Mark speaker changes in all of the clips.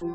Speaker 1: Bom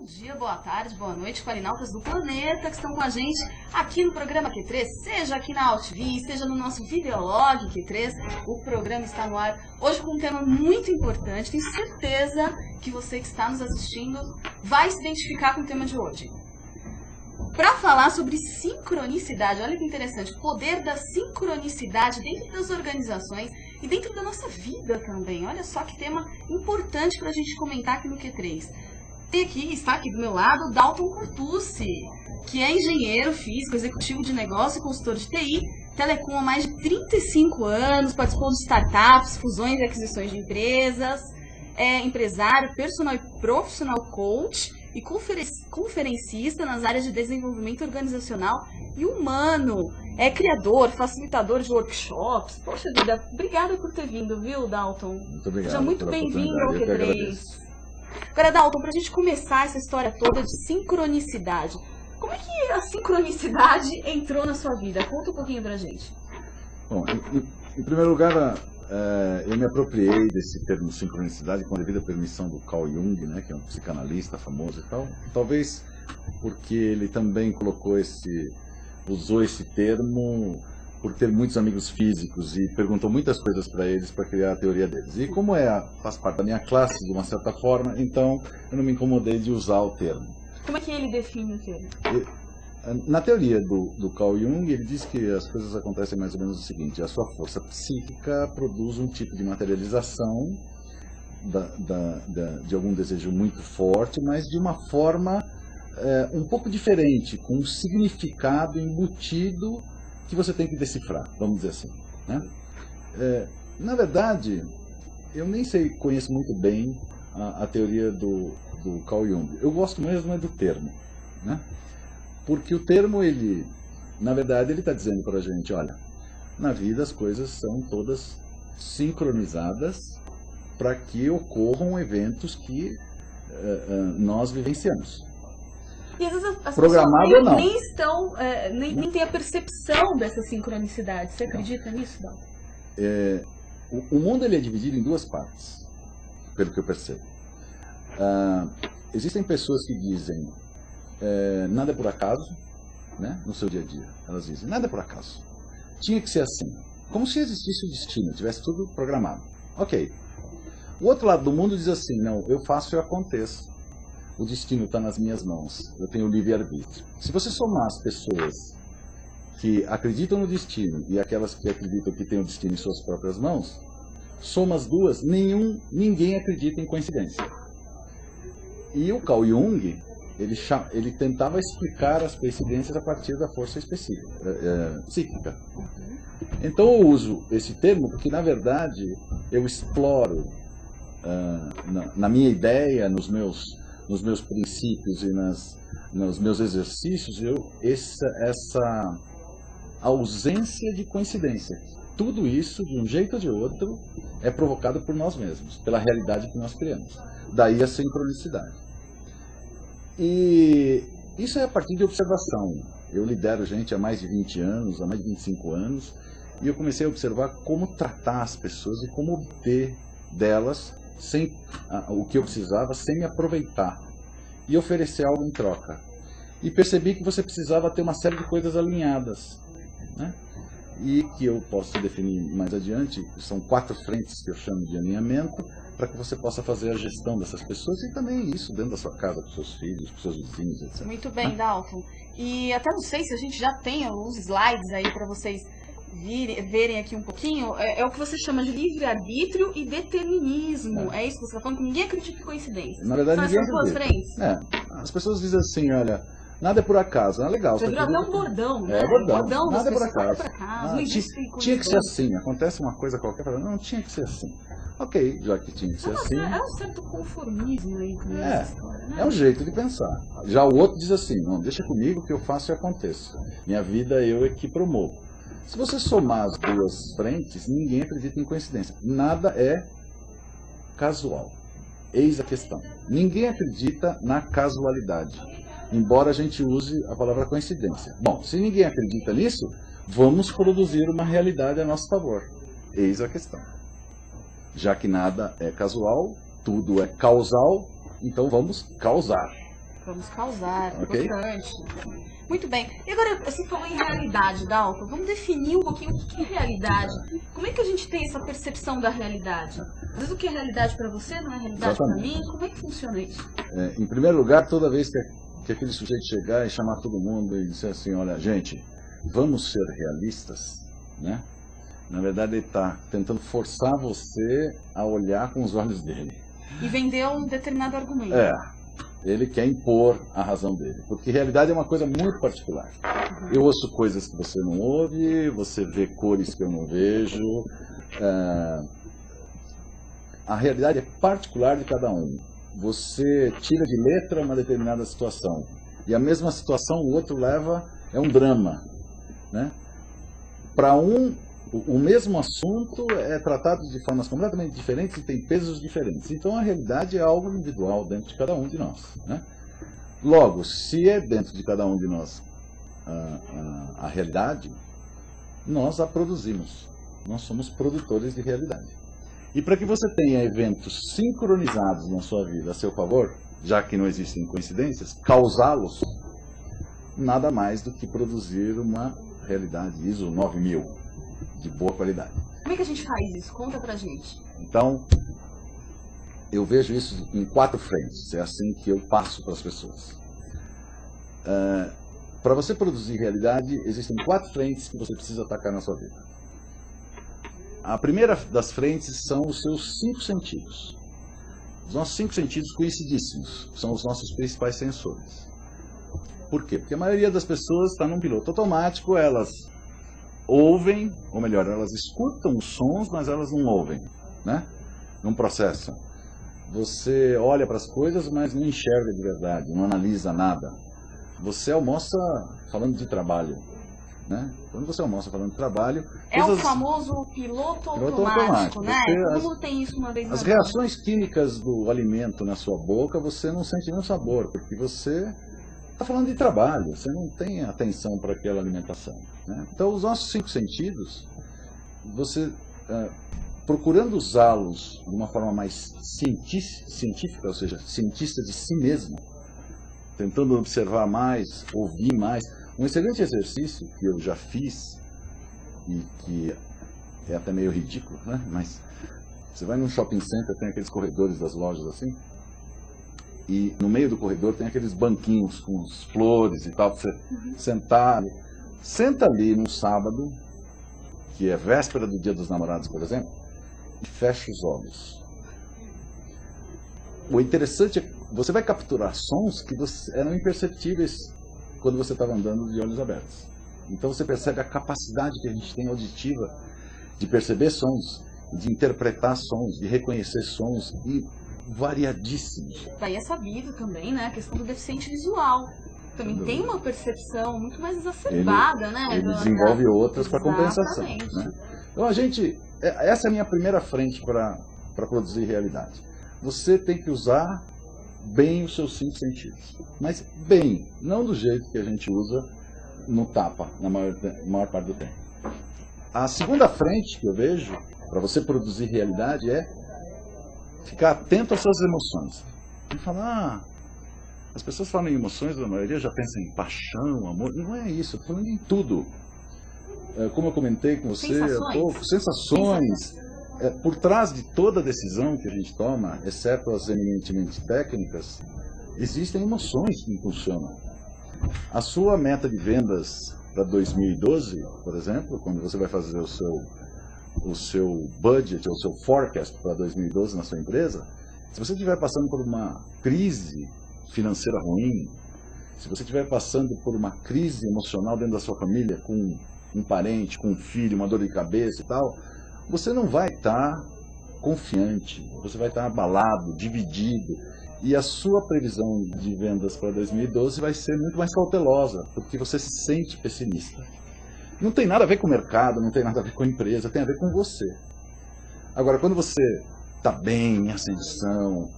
Speaker 1: dia, boa tarde, boa noite, Qualinautas do planeta que estão com a gente aqui no programa Q3, seja aqui na AltV, seja no nosso videolog Q3, o programa está no ar hoje com um tema muito importante. Tenho certeza que você que está nos assistindo vai se identificar com o tema de hoje. Para falar sobre sincronicidade, olha que interessante, o poder da sincronicidade dentro das organizações e dentro da nossa vida também. Olha só que tema importante para a gente comentar aqui no Q3. Está aqui do meu lado o Dalton Curtucci, que é engenheiro físico, executivo de negócio e consultor de TI, telecom há mais de 35 anos, participou de startups, fusões e aquisições de empresas, é empresário, personal e profissional coach e conferencista nas áreas de desenvolvimento organizacional e humano. É criador, facilitador de workshops. Poxa vida, obrigada por ter vindo, viu, Dalton?
Speaker 2: Muito obrigado.
Speaker 1: Seja muito bem-vindo ao Q3. Agora, Dalton, para a gente começar essa história toda de sincronicidade, como é que a sincronicidade entrou na sua vida? Conta um pouquinho pra gente.
Speaker 2: Bom, em primeiro lugar, eu me apropriei desse termo sincronicidade com a devida permissão do Carl Jung, né, que é um psicanalista famoso e tal. Talvez porque ele também usou esse termo por ter muitos amigos físicos e perguntou muitas coisas para eles para criar a teoria deles. E como faz parte da minha classe, de uma certa forma, então eu não me incomodei de usar o termo.
Speaker 1: Como é que ele define o termo?
Speaker 2: Na teoria do Carl Jung, ele diz que as coisas acontecem mais ou menos o seguinte: a sua força psíquica produz um tipo de materialização de algum desejo muito forte, mas de uma forma um pouco diferente, com um significado embutido que você tem que decifrar, vamos dizer assim, né? Na verdade, eu nem conheço muito bem a teoria do Carl Jung. Eu gosto mesmo do termo, né? Porque o termo, na verdade, ele está dizendo para a gente, olha, na vida as coisas são todas sincronizadas para que ocorram eventos que nós vivenciamos.
Speaker 1: E às vezes as
Speaker 2: Programado
Speaker 1: pessoas
Speaker 2: ou não.
Speaker 1: nem estão, nem têm a percepção dessa sincronicidade. Você acredita nisso, Dalton?
Speaker 2: O mundo ele é dividido em duas partes, pelo que eu percebo. Existem pessoas que dizem nada é por acaso, né, no seu dia a dia. Elas dizem, nada é por acaso. Tinha que ser assim. Como se existisse o destino, tivesse tudo programado. Ok. O outro lado do mundo diz assim, não, eu faço e eu aconteço. O destino está nas minhas mãos, eu tenho livre-arbítrio. Se você somar as pessoas que acreditam no destino e aquelas que acreditam que têm o destino em suas próprias mãos, soma as duas, ninguém acredita em coincidência. E o Carl Jung, ele tentava explicar as coincidências a partir da força psíquica. Então eu uso esse termo porque, na verdade, eu exploro na minha ideia, nos meus princípios e nos meus exercícios, essa ausência de coincidência. Tudo isso, de um jeito ou de outro, é provocado por nós mesmos, pela realidade que nós criamos. Daí a sincronicidade. E isso é a partir de observação. Eu lidero gente há mais de 20 anos, há mais de 25 anos, e eu comecei a observar como tratar as pessoas e como obter delas o que eu precisava sem me aproveitar e oferecer algo em troca. E percebi que você precisava ter uma série de coisas alinhadas, né? E que eu posso definir mais adiante, são 4 frentes que eu chamo de alinhamento, para que você possa fazer a gestão dessas pessoas e também isso dentro da sua casa, com seus filhos, com seus vizinhos, etc.
Speaker 1: Muito bem, Dalton. E até não sei se a gente já tem alguns slides aí para vocês verem aqui um pouquinho. É o que você chama de livre-arbítrio e determinismo. É isso que você está falando? Ninguém acredita em coincidência.
Speaker 2: Na verdade,
Speaker 1: são
Speaker 2: ninguém
Speaker 1: essas duas frentes?
Speaker 2: As pessoas dizem assim, olha, nada é por acaso. Legal.
Speaker 1: Já virou até um bordão, né?
Speaker 2: Bordão. Nada é por acaso.
Speaker 1: Tinha
Speaker 2: que ser assim. Acontece uma coisa qualquer, não tinha que ser assim. Ok, já que tinha que ser assim.
Speaker 1: É um certo conformismo aí com essa história, né?
Speaker 2: É um jeito de pensar. Já o outro diz assim, não, deixa comigo que eu faço e aconteça. Minha vida eu é que promovo. Se você somar as duas frentes, ninguém acredita em coincidência. Nada é casual. Eis a questão. Ninguém acredita na casualidade, embora a gente use a palavra coincidência. Bom, se ninguém acredita nisso, vamos produzir uma realidade a nosso favor. Eis a questão. Já que nada é casual, tudo é causal, então vamos causar.
Speaker 1: Vamos causar,
Speaker 2: Ok?
Speaker 1: importante. Muito bem. E agora, você falou em realidade, Dalton. Vamos definir um pouquinho o que é realidade. Como é que a gente tem essa percepção da realidade? Às vezes o que é realidade para você não é realidade para mim. Como é que funciona isso?
Speaker 2: Em primeiro lugar, toda vez que aquele sujeito chegar e chamar todo mundo e dizer assim, olha, gente, vamos ser realistas, né? Na verdade, ele está tentando forçar você a olhar com os olhos dele.
Speaker 1: E vender um determinado argumento.
Speaker 2: Ele quer impor a razão dele, porque realidade é uma coisa muito particular. Eu ouço coisas que você não ouve, você vê cores que eu não vejo. A realidade é particular de cada um. Você tira de letra uma determinada situação, e a mesma situação o outro leva, é um drama, né? Para o mesmo assunto é tratado de formas completamente diferentes e tem pesos diferentes. Então a realidade é algo individual dentro de cada um de nós, né? Logo, se é dentro de cada um de nós a realidade, nós a produzimos. Nós somos produtores de realidade. E para que você tenha eventos sincronizados na sua vida a seu favor, já que não existem coincidências, causá-los, nada mais do que produzir uma realidade ISO 9000. De boa qualidade.
Speaker 1: Como é que a gente faz isso? Conta pra gente.
Speaker 2: Então, eu vejo isso em 4 frentes. É assim que eu passo para as pessoas. Para você produzir realidade, existem 4 frentes que você precisa atacar na sua vida. A primeira das frentes são os seus 5 sentidos. Os nossos 5 sentidos conhecidíssimos são os nossos principais sensores. Por quê? Porque a maioria das pessoas está num piloto automático, elas ouvem, ou melhor, elas escutam os sons, mas elas não ouvem, né? Não processam. Você olha para as coisas, mas não enxerga de verdade, não analisa nada. Você almoça falando de trabalho, né? Quando você almoça falando de trabalho...
Speaker 1: É o famoso piloto automático, né? Todo mundo tem isso uma vez na vida.
Speaker 2: As reações químicas do alimento na sua boca, você não sente nenhum sabor, porque você... está falando de trabalho, você não tem atenção para aquela alimentação, né? Então, os nossos 5 sentidos, você procurando usá-los de uma forma mais científica, ou seja, cientista de si mesmo, tentando observar mais, ouvir mais. Um excelente exercício que eu já fiz, e que é até meio ridículo, né? Mas você vai num shopping center, tem aqueles corredores das lojas assim, e no meio do corredor tem aqueles banquinhos com as flores e tal, para você sentar. Senta ali num sábado, que é véspera do Dia dos Namorados, por exemplo, e fecha os olhos. O interessante é que você vai capturar sons que eram imperceptíveis quando você estava andando de olhos abertos. Então você percebe a capacidade que a gente tem auditiva de perceber sons, de interpretar sons, de reconhecer sons e variadíssimos.
Speaker 1: Daí é sabido também, né, a questão do deficiente visual. Também tem uma percepção muito mais exacerbada, né?
Speaker 2: Ele desenvolve outras para compensação, né? Então essa é a minha primeira frente para produzir realidade. Você tem que usar bem os seus 5 sentidos. Mas bem, não do jeito que a gente usa no tapa, na maior parte do tempo. A segunda frente que eu vejo para você produzir realidade é ficar atento às suas emoções. E falar, as pessoas falam em emoções, a maioria já pensa em paixão, amor. Não é isso, eu estou falando em tudo. Como eu comentei com você há pouco, sensações. Por trás de toda decisão que a gente toma, exceto as eminentemente técnicas, existem emoções que impulsionam. A sua meta de vendas para 2012, por exemplo, quando você vai fazer o seu budget, ou seu forecast para 2012 na sua empresa, se você estiver passando por uma crise financeira ruim, se você estiver passando por uma crise emocional dentro da sua família, com um parente, com um filho, uma dor de cabeça e tal, você não vai estar confiante, você vai estar abalado, dividido, e a sua previsão de vendas para 2012 vai ser muito mais cautelosa, porque você se sente pessimista. Não tem nada a ver com o mercado, não tem nada a ver com a empresa, tem a ver com você. Agora, quando você está bem, em ascensão,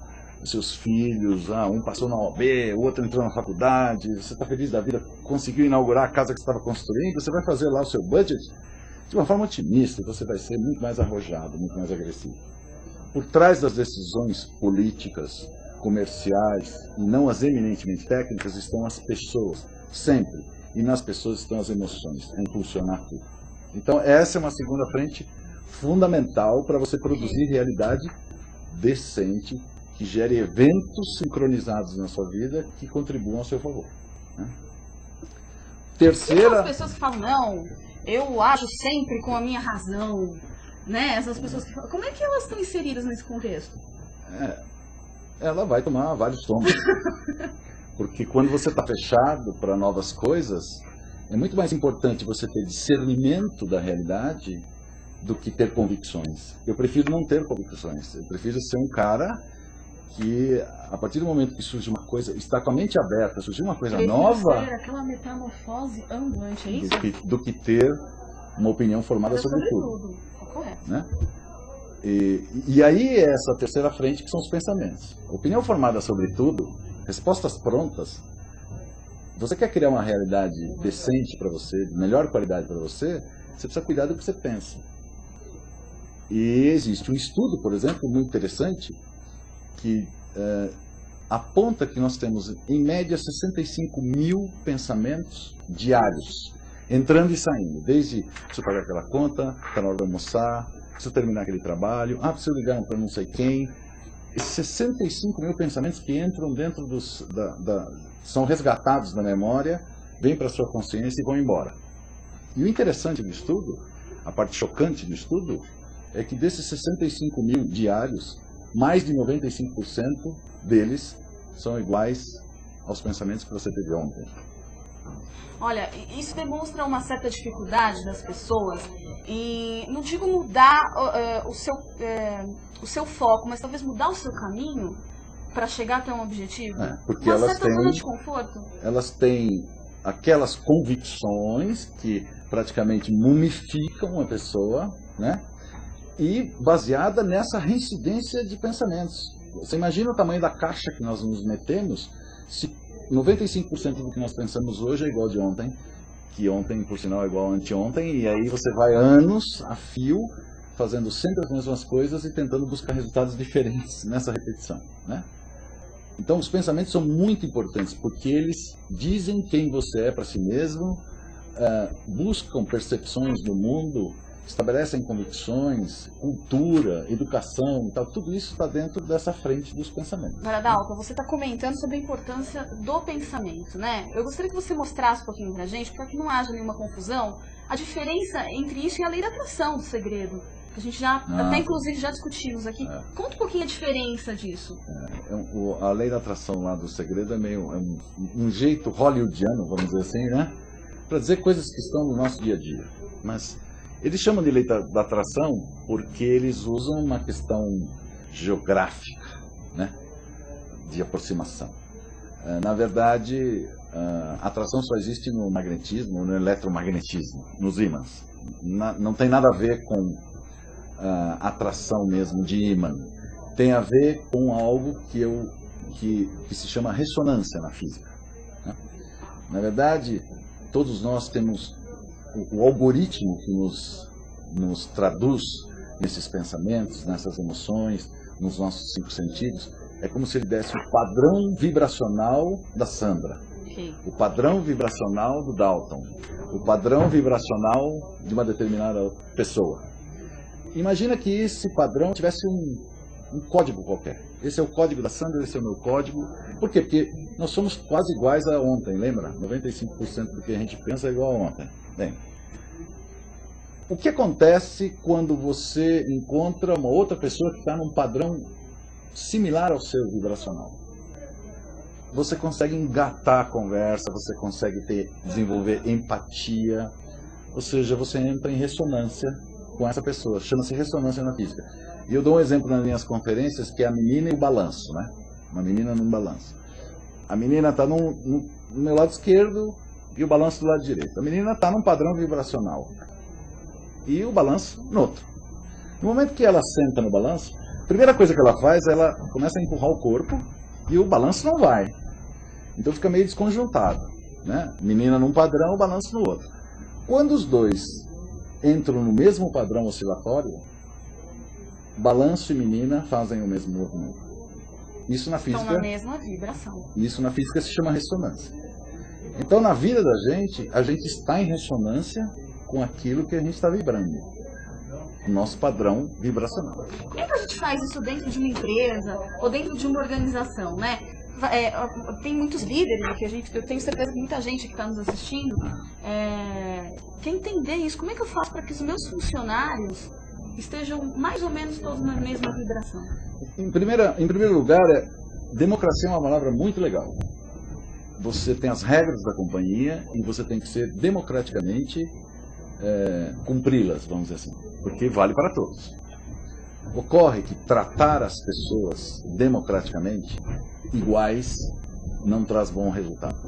Speaker 2: seus filhos, um passou na OAB, o outro entrou na faculdade, você está feliz da vida, conseguiu inaugurar a casa que você estava construindo, você vai fazer lá o seu budget de uma forma otimista, você vai ser muito mais arrojado, muito mais agressivo. Por trás das decisões políticas, comerciais e não as eminentemente técnicas estão as pessoas, sempre. E nas pessoas estão as emoções, a impulsionar tudo. Então essa é uma segunda frente fundamental para você produzir realidade decente, que gere eventos sincronizados na sua vida que contribuam ao seu favor. Né? Terceira...
Speaker 1: E as pessoas que falam, não, eu ajo sempre com a minha razão, né? Essas pessoas que falam, como é que elas estão inseridas nesse contexto?
Speaker 2: Ela vai tomar vários tomos. Porque quando você está fechado para novas coisas, é muito mais importante você ter discernimento da realidade do que ter convicções. Eu prefiro não ter convicções. Eu prefiro ser um cara que, a partir do momento que surge uma coisa, está com a mente aberta, surgir uma coisa nova...
Speaker 1: Ser aquela metamorfose ambulante, é isso?
Speaker 2: Do que ter uma opinião formada sobre tudo.
Speaker 1: Correto.
Speaker 2: Né? E aí essa terceira frente que são os pensamentos. Opinião formada sobre tudo, respostas prontas. Você quer criar uma realidade decente para você, de melhor qualidade para você, você precisa cuidar do que você pensa. E existe um estudo, por exemplo, muito interessante, que aponta que nós temos, em média, 65 mil pensamentos diários, entrando e saindo. Desde preciso pagar aquela conta, está na hora de almoçar, preciso terminar aquele trabalho, preciso ligar para não sei quem. Esses 65 mil pensamentos que entram dentro são resgatados da memória, vêm para a sua consciência e vão embora. E o interessante do estudo, a parte chocante do estudo, é que desses 65 mil diários, mais de 95% deles são iguais aos pensamentos que você teve ontem.
Speaker 1: Olha, isso demonstra uma certa dificuldade das pessoas, e não digo mudar o seu foco, mas talvez mudar o seu caminho para chegar até um objetivo.
Speaker 2: Porque
Speaker 1: uma certa zona de conforto.
Speaker 2: Elas têm aquelas convicções que praticamente mumificam a pessoa, né? E baseada nessa reincidência de pensamentos. Você imagina o tamanho da caixa que nós nos metemos se 95% do que nós pensamos hoje é igual de ontem, que ontem, por sinal, é igual a anteontem, e aí você vai anos a fio fazendo sempre as mesmas coisas e tentando buscar resultados diferentes nessa repetição, né? Então, os pensamentos são muito importantes, porque eles dizem quem você é para si mesmo, buscam percepções do mundo, estabelecem convicções, cultura, educação e tal. Tudo isso está dentro dessa frente dos pensamentos.
Speaker 1: Agora, Dalton, você está comentando sobre a importância do pensamento, né? Eu gostaria que você mostrasse um pouquinho para a gente, para que não haja nenhuma confusão, a diferença entre isso e a lei da atração do segredo. A gente já, até inclusive, já discutimos aqui. Conta um pouquinho a diferença disso.
Speaker 2: A lei da atração lá do segredo é meio um jeito hollywoodiano, vamos dizer assim, né? Para dizer coisas que estão no nosso dia a dia. Mas eles chamam de lei da atração porque eles usam uma questão geográfica, né? De aproximação. Na verdade, a atração só existe no magnetismo, no eletromagnetismo, nos ímãs. Não tem nada a ver com atração mesmo de ímã. Tem a ver com algo que se chama ressonância na física, né? Na verdade, todos nós temos o algoritmo que nos traduz nesses pensamentos, nessas emoções, nos nossos 5 sentidos. É como se ele desse o padrão vibracional da Sandra, o padrão vibracional do Dalton, o padrão vibracional de uma determinada pessoa. Imagina que esse padrão tivesse um código qualquer. Esse é o código da Sandra, esse é o meu código. Por quê? Porque nós somos quase iguais a ontem, lembra? 95% do que a gente pensa é igual a ontem. Bem, o que acontece quando você encontra uma outra pessoa que está num padrão similar ao seu vibracional? Você consegue engatar a conversa, você consegue desenvolver empatia, ou seja, você entra em ressonância com essa pessoa. Chama-se ressonância na física. E eu dou um exemplo nas minhas conferências, que é a menina e o balanço, né? Uma menina num balanço. A menina está no meu lado esquerdo e o balanço do lado direito. A menina está num padrão vibracional e o balanço no outro. No momento que ela senta no balanço, a primeira coisa que ela faz, ela começa a empurrar o corpo e o balanço não vai. Então fica meio desconjuntado, né? Menina num padrão, o balanço no outro. Quando os dois entram no mesmo padrão oscilatório, balanço e menina fazem o mesmo movimento. Isso na física,
Speaker 1: estão na mesma vibração.
Speaker 2: Isso na física se chama ressonância. Então na vida da gente, a gente está em ressonância com aquilo que a gente está vibrando. O nosso padrão vibracional.
Speaker 1: Como é que a gente faz isso dentro de uma empresa ou dentro de uma organização, né? Tem muitos líderes aqui, eu tenho certeza que muita gente que está nos assistindo quer entender isso. Como é que eu faço para que os meus funcionários estejam mais ou menos todos na mesma vibração?
Speaker 2: Em primeiro lugar, democracia é uma palavra muito legal. Você tem as regras da companhia e você tem que ser democraticamente cumpri-las, vamos dizer assim, porque vale para todos. Ocorre que tratar as pessoas democraticamente iguais não traz bom resultado,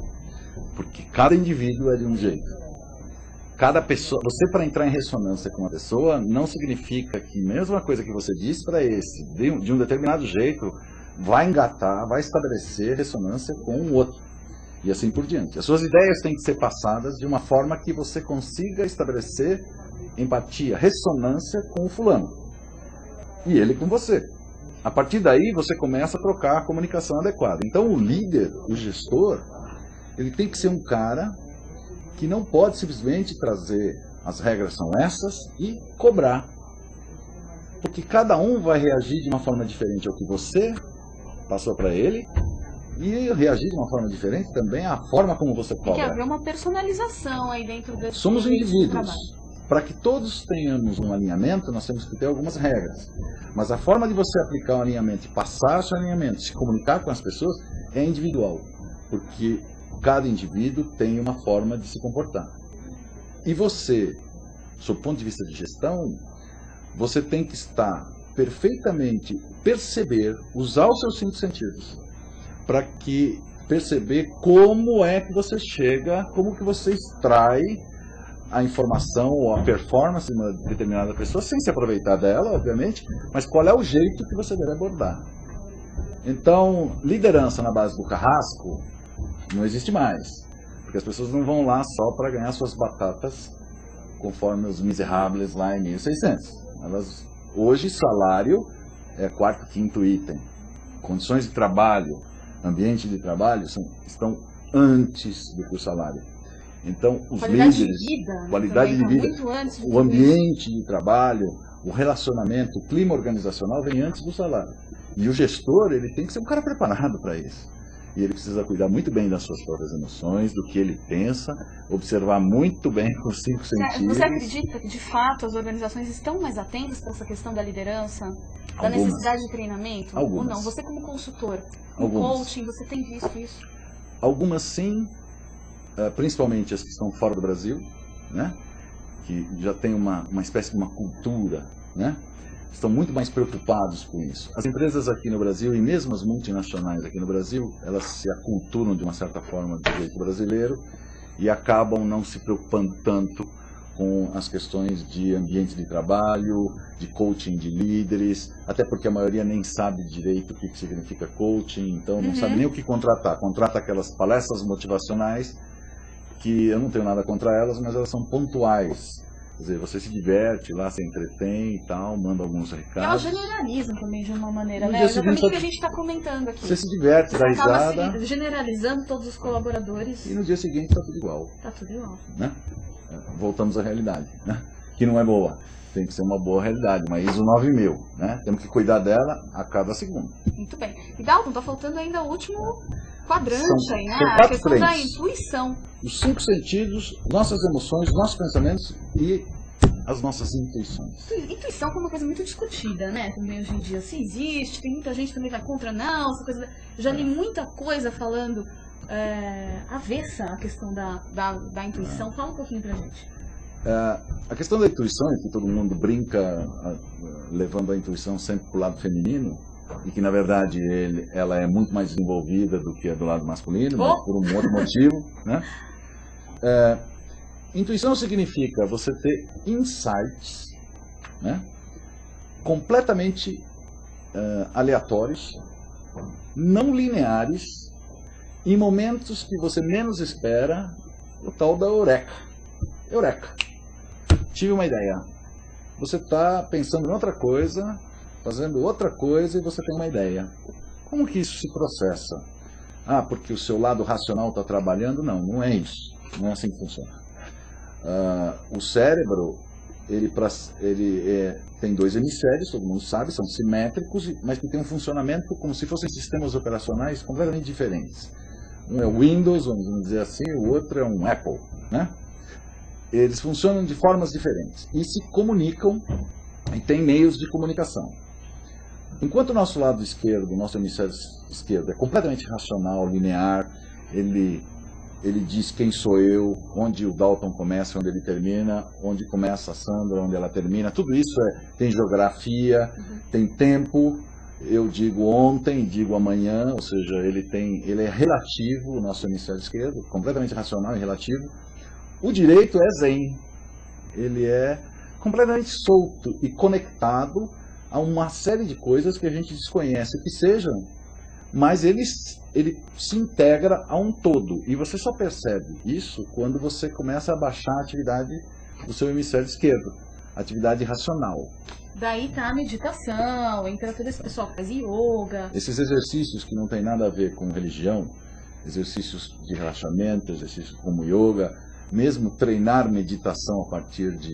Speaker 2: porque cada indivíduo é de um jeito. Cada pessoa, você para entrar em ressonância com uma pessoa não significa que a mesma coisa que você diz para esse de um determinado jeito vai engatar, vai estabelecer ressonância com o outro e assim por diante. As suas ideias têm que ser passadas de uma forma que você consiga estabelecer empatia, ressonância com o fulano e ele com você. A partir daí você começa a trocar a comunicação adequada. Então o líder, o gestor, ele tem que ser um cara que não pode simplesmente trazer as regras são essas e cobrar. Porque cada um vai reagir de uma forma diferente ao que você passou para ele e reagir de uma forma diferente também à forma como você cobra.
Speaker 1: Tem que haver uma personalização aí dentro desse
Speaker 2: Somos indivíduos. Para que todos tenhamos um alinhamento, nós temos que ter algumas regras. Mas a forma de você aplicar o alinhamento e passar esse alinhamento, se comunicar com as pessoas, é individual. Porque cada indivíduo tem uma forma de se comportar. E você, sob o ponto de vista de gestão, você tem que estar perfeitamente, perceber, usar os seus 5 sentidos, para que perceber como é que você chega, como que você extrai a informação ou a performance de uma determinada pessoa, sem se aproveitar dela, obviamente, mas qual é o jeito que você deve abordar. Então, liderança na base do carrasco não existe mais, porque as pessoas não vão lá só para ganhar suas batatas, conforme os miseráveis lá em 1600. Hoje, salário é 4º, 5º item. Condições de trabalho, ambiente de trabalho estão antes do que o salário. Então, os líderes, qualidade de vida, o ambiente de trabalho, o relacionamento, o clima organizacional vem antes do salário. E o gestor, ele tem que ser um cara preparado para isso. E ele precisa cuidar muito bem das suas próprias emoções, do que ele pensa, observar muito bem os 5 sentidos.
Speaker 1: Você acredita que, de fato, as organizações estão mais atentas para essa questão da liderança, da necessidade de treinamento? Ou não? Você como consultor, coaching, você tem visto isso?
Speaker 2: Algumas sim, principalmente as que estão fora do Brasil, né? Que já tem uma espécie de uma cultura, né? Estão muito mais preocupados com isso. As empresas aqui no Brasil, e mesmo as multinacionais aqui no Brasil, elas se aculturam de uma certa forma do jeito brasileiro e acabam não se preocupando tanto com as questões de ambiente de trabalho, de coaching de líderes, até porque a maioria nem sabe direito o que significa coaching, então não sabe nem o que contratar. Contrata aquelas palestras motivacionais, que eu não tenho nada contra elas, mas elas são pontuais. Quer dizer, você se diverte lá, se entretém e tal, manda alguns recados.
Speaker 1: Elas generalizam também de uma maneira, né? Exatamente o que a gente está comentando aqui.
Speaker 2: Você se diverte, dá risada.
Speaker 1: Acaba generalizando todos os colaboradores.
Speaker 2: E no dia seguinte está tudo igual.
Speaker 1: Está tudo igual.
Speaker 2: Né? Voltamos à realidade, né? Que não é boa. Tem que ser uma boa realidade, uma ISO 9000, né? Temos que cuidar dela a cada segundo.
Speaker 1: Muito bem. E Dalton, está faltando ainda o último quadrante aí, né?
Speaker 2: A
Speaker 1: questão da intuição.
Speaker 2: Os 5 sentidos, nossas emoções, nossos pensamentos e as nossas intuições.
Speaker 1: Intuição é uma coisa muito discutida, né? Também hoje em dia. Se existe, tem muita gente que também vai contra, não. Essa coisa. Já li muita coisa falando avessa a questão da intuição. Fala um pouquinho pra gente.
Speaker 2: A questão da intuição é que todo mundo brinca levando a intuição sempre para o lado feminino, e que na verdade ela é muito mais desenvolvida do que a do lado masculino, mas por um outro motivo, né? Intuição significa você ter insights, né, completamente aleatórios, não lineares, em momentos que você menos espera, o tal da eureka. Eureka. Tive uma ideia. Você está pensando em outra coisa, fazendo outra coisa e você tem uma ideia. Como que isso se processa? Ah, porque o seu lado racional está trabalhando? Não, não é isso. Não é assim que funciona. O cérebro, ele tem dois hemisférios, todo mundo sabe, são simétricos, mas que tem um funcionamento como se fossem sistemas operacionais completamente diferentes. Um é o Windows, vamos dizer assim, o outro é um Apple, né? Eles funcionam de formas diferentes e se comunicam e têm meios de comunicação. Enquanto o nosso lado esquerdo, o nosso hemisfério esquerdo é completamente racional, linear, ele diz quem sou eu, onde o Dalton começa, onde ele termina, onde começa a Sandra, onde ela termina, tudo isso tem geografia, tem tempo, eu digo ontem, digo amanhã, ou seja, ele é relativo, o nosso hemisfério esquerdo, completamente racional e relativo. O direito é zen, ele é completamente solto e conectado a uma série de coisas que a gente desconhece que sejam, mas ele se integra a um todo. E você só percebe isso quando você começa a baixar a atividade do seu hemisfério esquerdo, atividade racional.
Speaker 1: Daí tá a meditação, entra todo esse pessoal que faz yoga.
Speaker 2: Esses exercícios que não tem nada a ver com religião, exercícios de relaxamento, exercícios como yoga, mesmo treinar meditação a partir de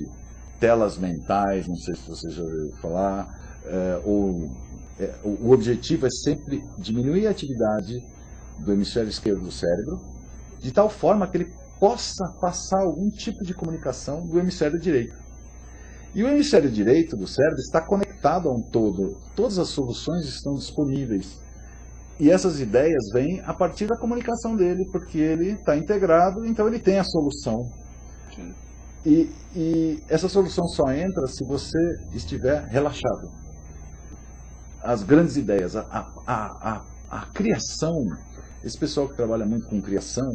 Speaker 2: telas mentais, não sei se você já ouviu falar, o objetivo é sempre diminuir a atividade do hemisfério esquerdo do cérebro, de tal forma que ele possa passar algum tipo de comunicação do hemisfério direito. E o hemisfério direito do cérebro está conectado a um todo, todas as soluções estão disponíveis. E essas ideias vêm a partir da comunicação dele, porque ele está integrado, então ele tem a solução. E essa solução só entra se você estiver relaxado. As grandes ideias, a criação, esse pessoal que trabalha muito com criação,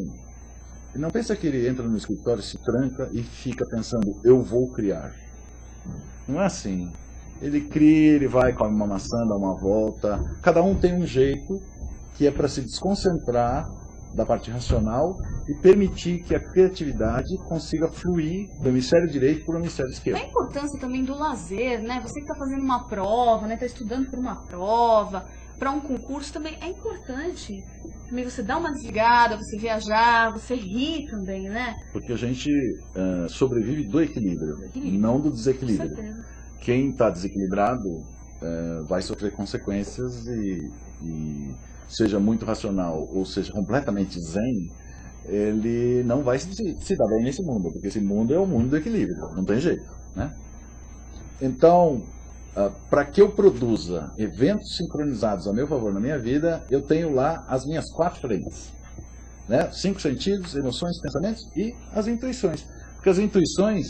Speaker 2: ele não pensa que ele entra no escritório, se tranca e fica pensando, eu vou criar. Não é assim. Ele cria, ele vai, come uma maçã, dá uma volta. Cada um tem um jeito que é para se desconcentrar da parte racional e permitir que a criatividade consiga fluir do hemisfério direito para o hemisfério esquerdo.
Speaker 1: A importância também do lazer, né? Você que está fazendo uma prova, né? Está estudando para uma prova, para um concurso também é importante. Também você dá uma desligada, você viajar, você rir também, né?
Speaker 2: Porque a gente sobrevive do equilíbrio, não do desequilíbrio.
Speaker 1: Com certeza.
Speaker 2: Quem está desequilibrado vai sofrer consequências e seja muito racional ou seja completamente zen, ele não vai se dar bem nesse mundo, porque esse mundo é o mundo do equilíbrio, não tem jeito, né? Então, para que eu produza eventos sincronizados a meu favor na minha vida, eu tenho lá as minhas 4 frentes, né? 5 sentidos, emoções, pensamentos e as intuições. Porque as intuições,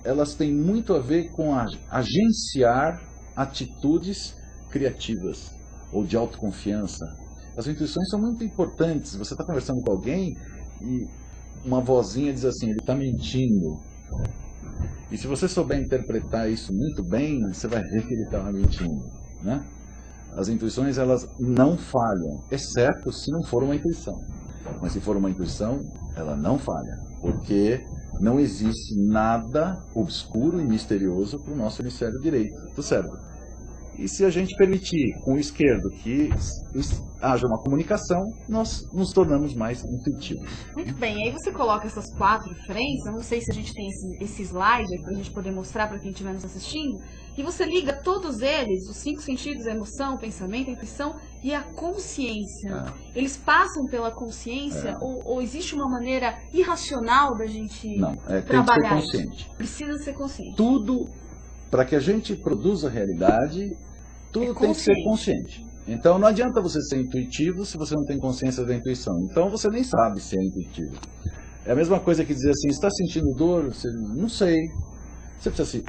Speaker 2: elas têm muito a ver com agenciar atitudes criativas ou de autoconfiança. As intuições são muito importantes. Você está conversando com alguém e uma vozinha diz assim, ele está mentindo. E se você souber interpretar isso muito bem, você vai ver que ele estava mentindo, né? As intuições, elas não falham, exceto se não for uma intuição. Mas se for uma intuição, ela não falha, porque não existe nada obscuro e misterioso para o nosso hemisfério direito do cérebro. E se a gente permitir com o esquerdo que haja uma comunicação, nós nos tornamos mais intuitivos.
Speaker 1: Muito bem, aí você coloca essas 4 frentes, eu não sei se a gente tem esse slide para a gente poder mostrar para quem estiver nos assistindo, e você liga todos eles, os 5 sentidos, a emoção, o pensamento, a intuição e a consciência. Eles passam pela consciência ou existe uma maneira irracional da gente trabalhar?
Speaker 2: Tem que ser consciente.
Speaker 1: Precisa ser consciente.
Speaker 2: Tudo, para que a gente produza a realidade, tudo tem que ser consciente. Então não adianta você ser intuitivo se você não tem consciência da intuição. Então você nem sabe se é intuitivo. É a mesma coisa que dizer assim, está sentindo dor? Você não sei. Você precisa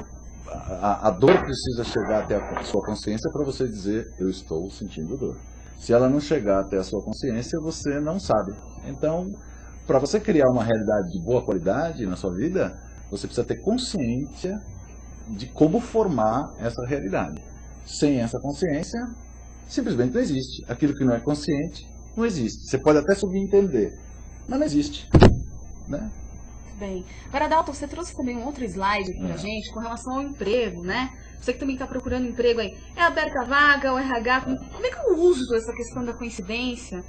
Speaker 2: a dor precisa chegar até a sua consciência para você dizer, eu estou sentindo dor. Se ela não chegar até a sua consciência, você não sabe. Então, para você criar uma realidade de boa qualidade na sua vida, você precisa ter consciência de como formar essa realidade. Sem essa consciência, simplesmente não existe. Aquilo que não é consciente, não existe. Você pode até subentender, mas não existe. Né?
Speaker 1: Bem. Agora, Adalto, você trouxe também um outro slide aqui pra gente com relação ao emprego, né? Você que também está procurando emprego aí. É aberta a vaga, o RH? Como é que eu uso essa questão da coincidência?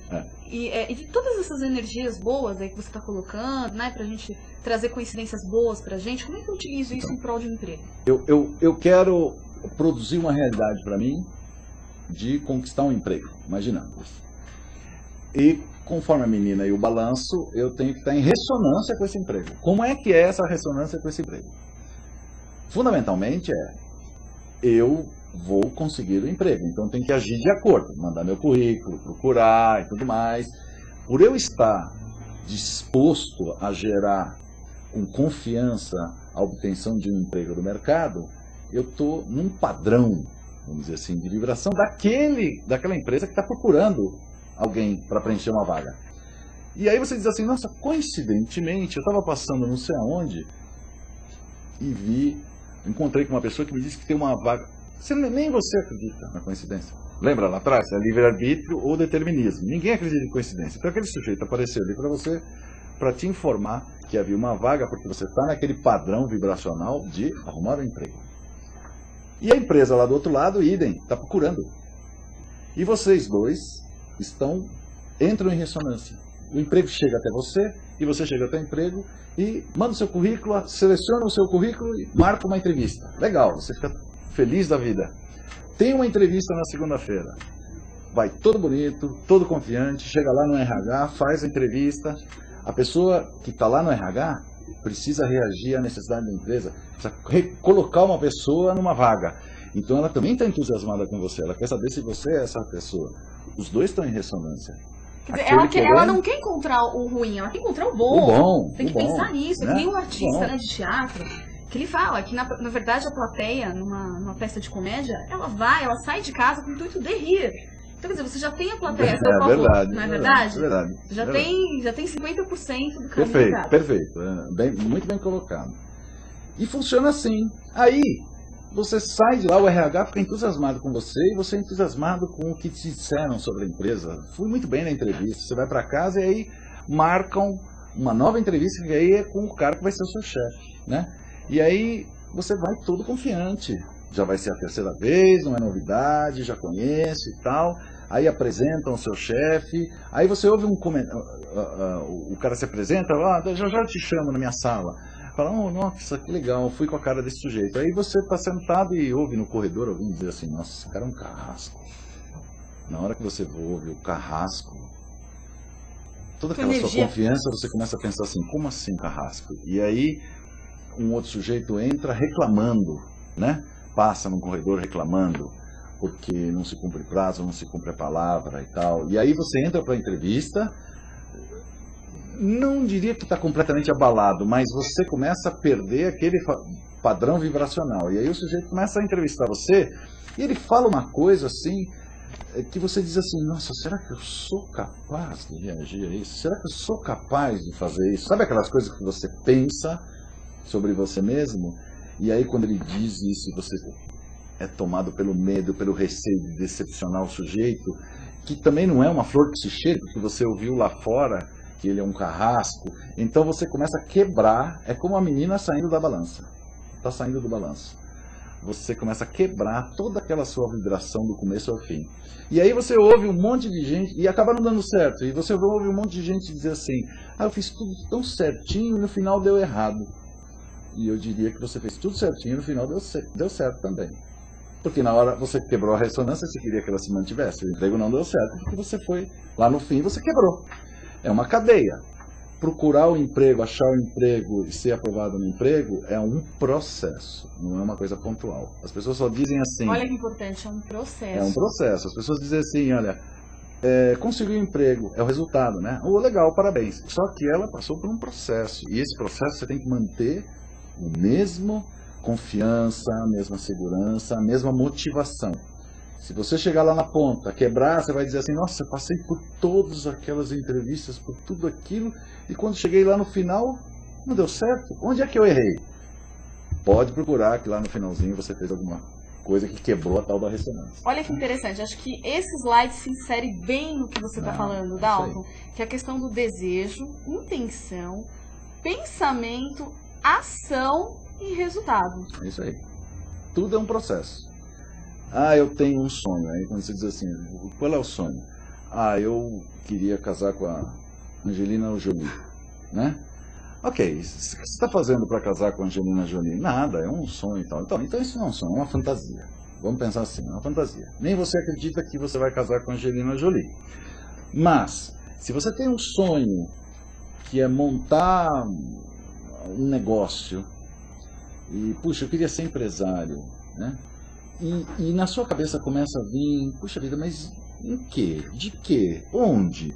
Speaker 1: E de todas essas energias boas aí que você está colocando, né? Pra gente trazer coincidências boas pra gente. Como é que eu utilizo isso em prol de um emprego?
Speaker 2: Eu quero produzir uma realidade para mim de conquistar um emprego. Imaginando isso. E conforme a menina e o balanço, eu tenho que estar em ressonância com esse emprego. Como é que é essa ressonância com esse emprego? Fundamentalmente eu vou conseguir o emprego, então eu tenho que agir de acordo, mandar meu currículo, procurar e tudo mais. Por eu estar disposto a gerar com confiança a obtenção de um emprego no mercado, eu estou num padrão, vamos dizer assim, de vibração daquela empresa que está procurando alguém para preencher uma vaga. E aí você diz assim, nossa, coincidentemente, eu estava passando não sei aonde e encontrei com uma pessoa que me disse que tem uma vaga. Nem você acredita na coincidência. Lembra lá atrás? É livre-arbítrio ou determinismo. Ninguém acredita em coincidência. Então aquele sujeito apareceu ali para você, para te informar que havia uma vaga, porque você está naquele padrão vibracional de arrumar um emprego. E a empresa lá do outro lado, idem, está procurando. E vocês dois entram em ressonância. O emprego chega até você, e você chega até o emprego, e manda o seu currículo, seleciona o seu currículo e marca uma entrevista. Legal, você fica feliz da vida. Tem uma entrevista na segunda-feira. Vai todo bonito, todo confiante, chega lá no RH, faz a entrevista. A pessoa que está lá no RH precisa reagir à necessidade da empresa, precisa colocar uma pessoa numa vaga. Então ela também está entusiasmada com você, ela quer saber se você é essa pessoa. Os dois estão em ressonância.
Speaker 1: Quer dizer, ela não quer encontrar o ruim, ela quer encontrar o bom. Tem que pensar nisso.
Speaker 2: Né?
Speaker 1: Tem um artista, né, de teatro que ele fala que, na verdade, a plateia, numa peça de comédia, ela sai de casa com o intuito de rir. Então, quer dizer, você já tem a plateia a seu favor,
Speaker 2: verdade,
Speaker 1: não é verdade?
Speaker 2: Verdade.
Speaker 1: Já tem 50% do caminho.
Speaker 2: Perfeito. Muito bem colocado. E funciona assim. Aí, você sai de lá, o RH fica entusiasmado com você e você é entusiasmado com o que te disseram sobre a empresa. Fui muito bem na entrevista. Você vai para casa e aí marcam uma nova entrevista que aí é com o cara que vai ser o seu chefe, né? E aí você vai todo confiante. Já vai ser a terceira vez, não é novidade, já conhece e tal. Aí apresentam o seu chefe. Aí você ouve um comentário. O cara se apresenta, já te chamo na minha sala. Fala, oh, nossa, que legal, fui com a cara desse sujeito. Aí você está sentado e ouve no corredor alguém dizer assim, nossa, esse cara é um carrasco. Na hora que você ouve o carrasco, toda aquela sua confiança, você começa a pensar assim, como assim carrasco? E aí um outro sujeito entra reclamando, né? Passa no corredor reclamando, porque não se cumpre prazo, não se cumpre a palavra e tal. E aí você entra para a entrevista, não diria que está completamente abalado, mas você começa a perder aquele padrão vibracional. E aí o sujeito começa a entrevistar você e ele fala uma coisa assim, que você diz assim, nossa, será que eu sou capaz de reagir a isso? Será que eu sou capaz de fazer isso? Sabe aquelas coisas que você pensa sobre você mesmo? E aí quando ele diz isso, você é tomado pelo medo, pelo receio de decepcionar o sujeito, que também não é uma flor que se cheira, porque você ouviu lá fora que ele é um carrasco. Então você começa a quebrar, é como a menina saindo da balança. Está saindo do balanço. Você começa a quebrar toda aquela sua vibração do começo ao fim. E aí você ouve um monte de gente, e acaba não dando certo, e você ouve um monte de gente dizer assim, eu fiz tudo tão certinho e no final deu errado. E eu diria que você fez tudo certinho e no final deu certo também. Porque na hora você quebrou a ressonância, você queria que ela se mantivesse. O emprego não deu certo, porque você foi lá no fim e você quebrou. É uma cadeia. Procurar o emprego, achar o emprego e ser aprovado no emprego é um processo, não é uma coisa pontual. As pessoas só dizem assim...
Speaker 1: Olha que importante, é um processo.
Speaker 2: É um processo. As pessoas dizem assim, olha, conseguiu um emprego, é o resultado, né? Oh, legal, parabéns. Só que ela passou por um processo. E esse processo você tem que manter o mesmo confiança, a mesma segurança, a mesma motivação. Se você chegar lá na ponta, quebrar, você vai dizer assim, nossa, eu passei por todas aquelas entrevistas, por tudo aquilo, e quando cheguei lá no final, não deu certo. Onde é que eu errei? Pode procurar que lá no finalzinho você fez alguma coisa que quebrou a tal da ressonância.
Speaker 1: Olha que interessante, acho que esse slide se insere bem no que você está falando, Dalton, que é a questão do desejo, intenção, pensamento, ação e resultado.
Speaker 2: É isso aí. Tudo é um processo. Ah, eu tenho um sonho. Aí quando você diz assim, qual é o sonho? Ah, eu queria casar com a Angelina Jolie, né? Ok, o que você está fazendo para casar com a Angelina Jolie? Nada, é um sonho e tal. Então isso não é um sonho, é uma fantasia. Vamos pensar assim, é uma fantasia. Nem você acredita que você vai casar com a Angelina Jolie. Mas, se você tem um sonho que é montar um negócio, e, puxa, eu queria ser empresário, né? E na sua cabeça começa a vir, puxa vida, mas em quê? De quê? Onde?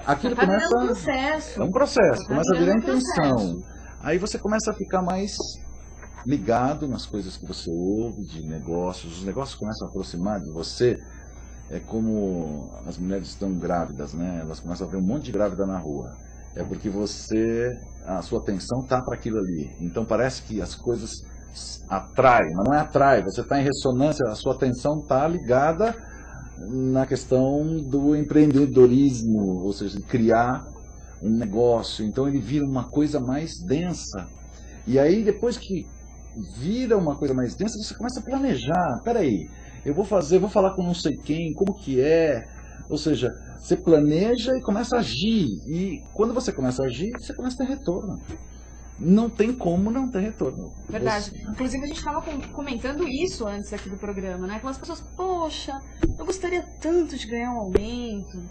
Speaker 2: Aquilo começa...
Speaker 1: É um processo.
Speaker 2: É um processo, começa a virar intenção. Aí você começa a ficar mais ligado nas coisas que você ouve de negócios. Os negócios começam a aproximar de você. É como as mulheres estão grávidas, né? Elas começam a ver um monte de grávida na rua. É porque a sua atenção está para aquilo ali. Então parece que as coisas atraem, mas não é atrai. Você está em ressonância, a sua atenção está ligada na questão do empreendedorismo, ou seja, de criar um negócio. Então ele vira uma coisa mais densa. E aí depois que vira uma coisa mais densa, você começa a planejar. Peraí, eu vou falar com não sei quem, como que é. Ou seja, você planeja e começa a agir. E quando você começa a agir, você começa a ter retorno. Não tem como não ter retorno.
Speaker 1: Verdade. Inclusive, a gente estava comentando isso antes aqui do programa, né? Com as pessoas, poxa, eu gostaria tanto de ganhar um aumento.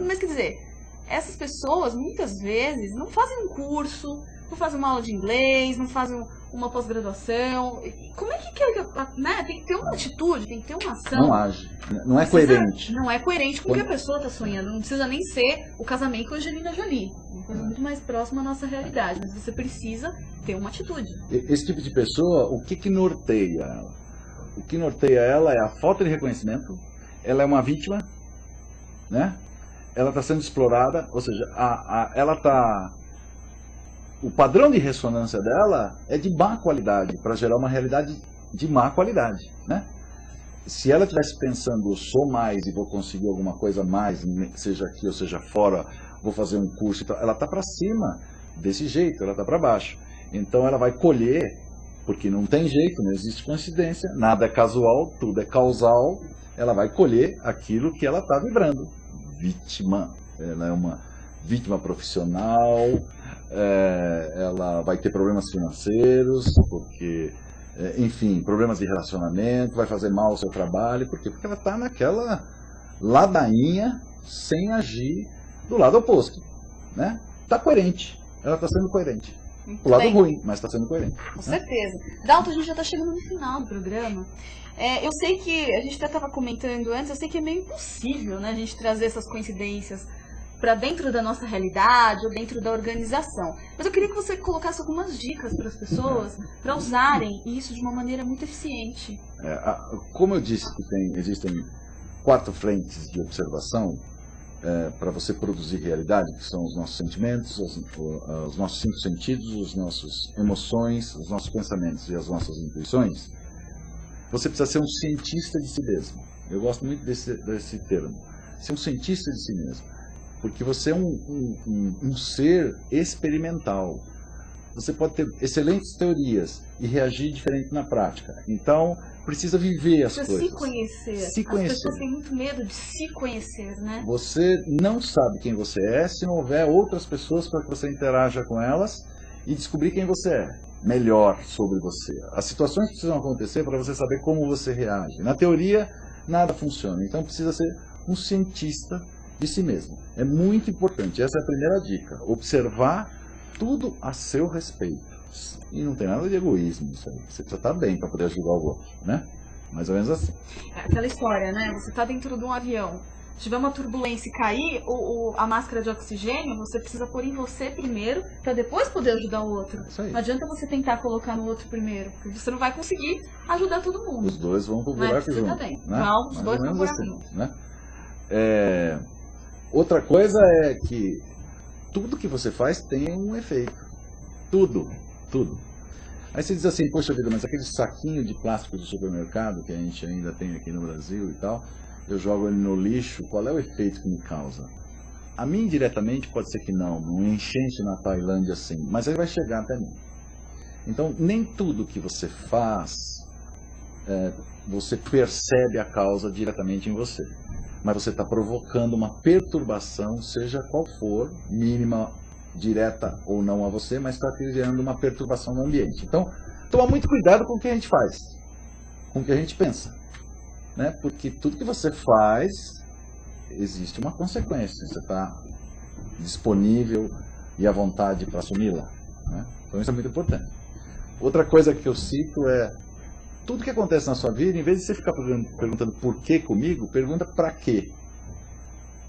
Speaker 1: Mas quer dizer, essas pessoas, muitas vezes, não fazem um curso, não fazem uma aula de inglês, não fazem uma pós-graduação. Como é que né? Tem que ter uma atitude, tem que ter uma ação.
Speaker 2: Não age. Não é coerente.
Speaker 1: Não é coerente com o que a pessoa está sonhando. Não precisa nem ser o casamento com a Angelina Jolie. Uma coisa muito mais próxima à nossa realidade. Mas você precisa ter uma atitude.
Speaker 2: Esse tipo de pessoa, o que norteia ela? O que norteia ela é a falta de reconhecimento. Ela é uma vítima, né? Ela está sendo explorada, ou seja, ela está... O padrão de ressonância dela é de má qualidade, para gerar uma realidade de má qualidade, né? Se ela estivesse pensando, eu sou mais e vou conseguir alguma coisa mais, seja aqui ou seja fora, vou fazer um curso e tal, ela está para cima desse jeito, ela está para baixo. Então ela vai colher, porque não tem jeito, não existe coincidência, nada é casual, tudo é causal, ela vai colher aquilo que ela está vibrando. Vítima, ela é uma vítima profissional, ela vai ter problemas financeiros, porque, enfim, problemas de relacionamento, vai fazer mal ao seu trabalho, por quê? Porque ela está naquela ladainha sem agir do lado oposto, né? Está coerente, ela está sendo coerente. O lado ruim, mas está sendo coerente.
Speaker 1: Com certeza. Dalton, a gente já está chegando no final do programa. Eu sei que, a gente até estava comentando antes, eu sei que é meio impossível, né, a gente trazer essas coincidências para dentro da nossa realidade ou dentro da organização. Mas eu queria que você colocasse algumas dicas para as pessoas para usarem isso de uma maneira muito eficiente.
Speaker 2: Como eu disse que existem 4 frentes de observação para você produzir realidade, que são os nossos sentimentos, os nossos 5 sentidos, as nossas emoções, os nossos pensamentos e as nossas intuições, você precisa ser um cientista de si mesmo. Eu gosto muito desse termo. Ser um cientista de si mesmo. Porque você é um ser experimental. Você pode ter excelentes teorias e reagir diferente na prática. Então, precisa viver as coisas.
Speaker 1: Se conhecer.
Speaker 2: Se conhecer.
Speaker 1: As pessoas têm muito medo de se conhecer, né?
Speaker 2: Você não sabe quem você é se não houver outras pessoas para que você interaja com elas e descobrir quem você é. Melhor sobre você. As situações precisam acontecer para você saber como você reage. Na teoria, nada funciona. Então, precisa ser um cientista de si mesmo. É muito importante. Essa é a primeira dica. Observar tudo a seu respeito. E não tem nada de egoísmo isso aí. Você precisa estar bem para poder ajudar o outro, né? Mais ou menos assim.
Speaker 1: Aquela história, né? Você está dentro de um avião. tiver uma turbulência e cair a máscara de oxigênio, você precisa pôr em você primeiro, para depois poder ajudar o outro. Não adianta você tentar colocar no outro primeiro, porque você não vai conseguir ajudar todo mundo.
Speaker 2: Os dois vão pro buraco junto.
Speaker 1: Né?
Speaker 2: Não,
Speaker 1: os dois vão pro buraco junto.
Speaker 2: Né? Outra coisa é que tudo que você faz tem um efeito. Tudo. Aí você diz assim, poxa vida, mas aquele saquinho de plástico do supermercado que a gente ainda tem aqui no Brasil e tal, eu jogo ele no lixo, qual é o efeito que me causa? A mim, indiretamente, pode ser que não enchente na Tailândia assim, mas aí vai chegar até mim. Então, nem tudo que você faz, você percebe a causa diretamente em você. Mas você está provocando uma perturbação, seja qual for, mínima, direta ou não a você, mas está criando uma perturbação no ambiente. Então, toma muito cuidado com o que a gente faz, com o que a gente pensa. Né? Porque tudo que você faz, existe uma consequência. Você está disponível e à vontade para assumi-la. Né? Então isso é muito importante. Outra coisa que eu cito é, tudo que acontece na sua vida, em vez de você ficar perguntando por que comigo, pergunta para quê.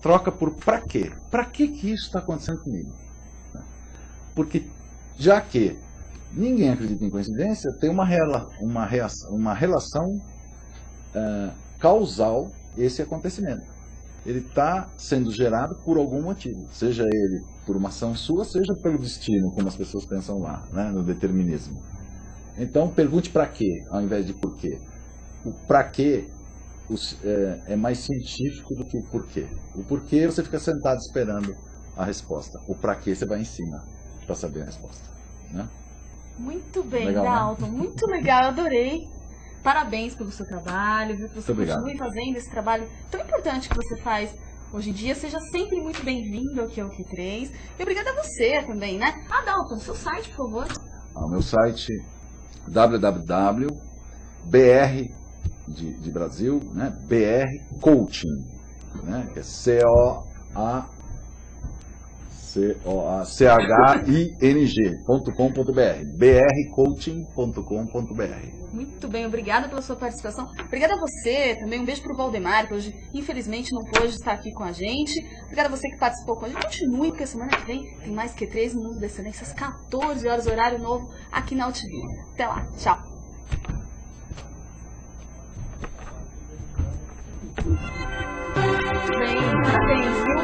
Speaker 2: Troca por para quê. Para que isso está acontecendo comigo? Porque já que ninguém acredita em coincidência, tem uma relação causal esse acontecimento. Ele está sendo gerado por algum motivo, seja ele por uma ação sua, seja pelo destino, como as pessoas pensam lá, né, no determinismo. Então pergunte para quê, ao invés de por quê. O para quê é mais científico do que o porquê. O porquê você fica sentado esperando a resposta. O para quê você vai em cima para saber a resposta. Né?
Speaker 1: Muito bem,
Speaker 2: legal,
Speaker 1: Dalton, né? Muito legal, eu adorei. Parabéns pelo seu trabalho, viu? Que você continue fazendo esse trabalho tão importante que você faz hoje em dia. Seja sempre muito bem-vindo aqui ao Q3. E obrigada a você também, né? Dalton, seu site, por favor.
Speaker 2: O meu site www.br de Brasil, né? BR Coaching, né? Que é COACHING.com.br, brcoaching.com.br.
Speaker 1: Muito bem, obrigada pela sua participação. Obrigada a você também. Um beijo pro Valdemar, que hoje infelizmente não pôde estar aqui com a gente. Obrigada a você que participou com a gente. Continue, porque semana que vem tem mais Q3 no Mundo da Excelência, às 14 horas, horário novo, aqui na UTV. Até lá, tchau. Bem, parabéns, viu?